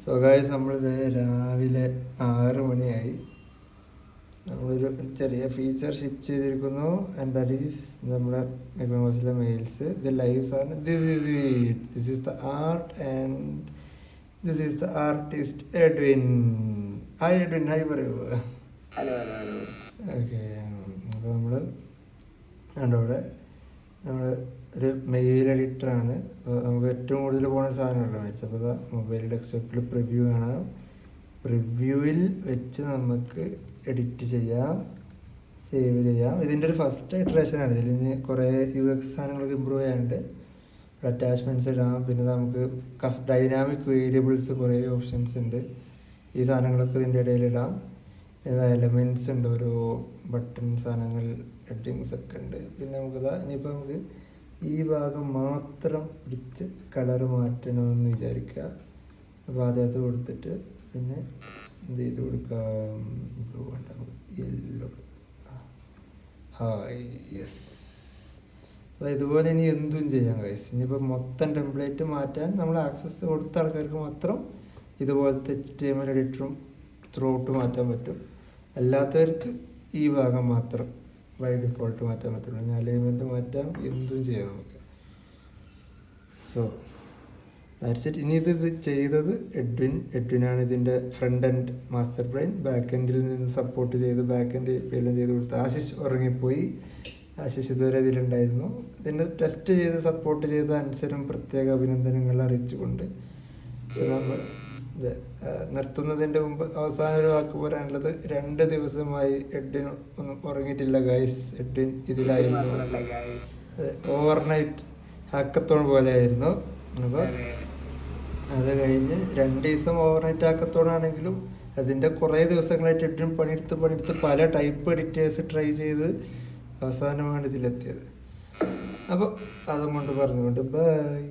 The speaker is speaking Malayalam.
സോ ഗൈസ് നമ്മളിത് രാവിലെ 6 മണിയായി. നമ്മളൊരു ചെറിയ ഫീച്ചർ ഷിപ്പ് ചെയ്തിരിക്കുന്നു. ആൻഡ് ദാറ്റ് ഈസ് നമ്മുടെ മെഗാമോസിലെ മെയിൽസ്. ദ ലൈവ്സ് ആണ്. This is the art and this is the artist Edwin. Hi Edwin, hi പറയൂ. Hello hello hello. ഓക്കെ, അപ്പോൾ നമ്മൾ അവിടെ നമ്മൾ ഒരു മെയിൽ എഡിറ്ററാണ്. നമുക്ക് ഏറ്റവും കൂടുതൽ പോകുന്ന സാധനമല്ലോ വെച്ചപ്പോൾ മൊബൈൽ ഡെസ്ക്ടോപ്പിൽ പ്രിവ്യൂ കാണാം. പ്രിവ്യൂവിൽ വെച്ച് നമുക്ക് എഡിറ്റ് ചെയ്യാം, സേവ് ചെയ്യാം. ഇതിൻ്റെ ഒരു ഫസ്റ്റ് ഇറ്ററേഷനാണ്. ഇതിൽ കുറേ UX സാധനങ്ങൾക്ക് ഇമ്പ്രൂവ് ചെയ്യാനുണ്ട്. അറ്റാച്ച്മെൻറ്റ്സ് ഇടാം. പിന്നെ നമുക്ക് ഡൈനാമിക് വേരിയബിൾസ് കുറേ ഓപ്ഷൻസ് ഉണ്ട്. ഈ സാധനങ്ങളൊക്കെ ഇതിൻ്റെ ഇടയിലിടാം. പിന്നെ എലമെൻറ്റ്സ് ഉണ്ട്, ഓരോ ബട്ടൺ സാധനങ്ങൾ, ഹെഡിങ്സ് ഒക്കെ ഉണ്ട്. പിന്നെ ഇനിയിപ്പോൾ നമുക്ക് ഈ ഭാഗം മാത്രം പിടിച്ച് കളർ മാറ്റണമെന്ന് വിചാരിക്കുക. അപ്പോൾ ആദ്യത്തെ കൊടുത്തിട്ട് പിന്നെ എന്ത് ചെയ്ത് കൊടുക്കാം, ബ്ലൂ വേണ്ട, നമുക്ക് യെല്ലോ. Hi, yes. അപ്പോൾ ഇതുപോലെ ഇനി എന്തും ചെയ്യാം ഗൈസ്. ഇനിയിപ്പോൾ മൊത്തം ടെംപ്ലേറ്റ് മാറ്റാൻ നമ്മൾ ആക്സസ് കൊടുത്ത ആൾക്കാർക്ക് മാത്രം ഇതുപോലത്തെ HTML എഡിറ്ററും ത്രൂഔട്ട് മാറ്റാൻ പറ്റും. അല്ലാത്തവർക്ക് ഈ ഭാഗം മാത്രം ബൈ ഡിഫോൾട്ട് മാറ്റാൻ പറ്റുള്ളൂ. ഞാൻ അലൈൻമെൻറ്റ് മാറ്റാം, എന്തും ചെയ്യാം നമുക്ക്. So that's it. ഇനി ഇത് ചെയ്തത് എഡ്വിനാണ്. ഇതിൻ്റെ front end master brain. Back എൻഡിൽ നിന്ന് സപ്പോർട്ട് ചെയ്ത് ബാക്ക് എൻഡ് എല്ലാം ചെയ്ത് കൊടുത്ത്. ആശിഷ് ഉറങ്ങിപ്പോയി. ആശിഷ് ഇതുവരെ ഇതിലുണ്ടായിരുന്നു. ഇതിൻ്റെ ടെസ്റ്റ് ചെയ്ത് സപ്പോർട്ട് ചെയ്ത അനുസരം പ്രത്യേക അഭിനന്ദനങ്ങൾ അറിയിച്ചുകൊണ്ട് നമ്മൾ നിർത്തുന്നതിൻ്റെ മുമ്പ് അവസാന ഒരു വാക്ക് പോരാനുള്ളത്, 2 ദിവസമായി എഡ്വിൻ ഒന്നും ഉറങ്ങിയിട്ടില്ല ഗൈസ്. എഡ്വിൻ ഇതിലായിരുന്നു. ഓവർനൈറ്റ് ഹാക്കത്തോൺ പോലെ ആയിരുന്നു. അപ്പോൾ അത് കഴിഞ്ഞ് 2 ദിവസം ഓവർനൈറ്റ് ഹാക്കത്തോണാണെങ്കിലും അതിൻ്റെ കുറേ ദിവസങ്ങളായിട്ട് എഡ്വിൻ പണിയെടുത്ത് പല ടൈപ്പ് എഡിറ്റേഴ്സ് ട്രൈ ചെയ്ത് അവസാനമാണ് ഇതിലെത്തിയത്. അപ്പോൾ അതും കൊണ്ട് പറഞ്ഞുകൊണ്ട് ബൈ.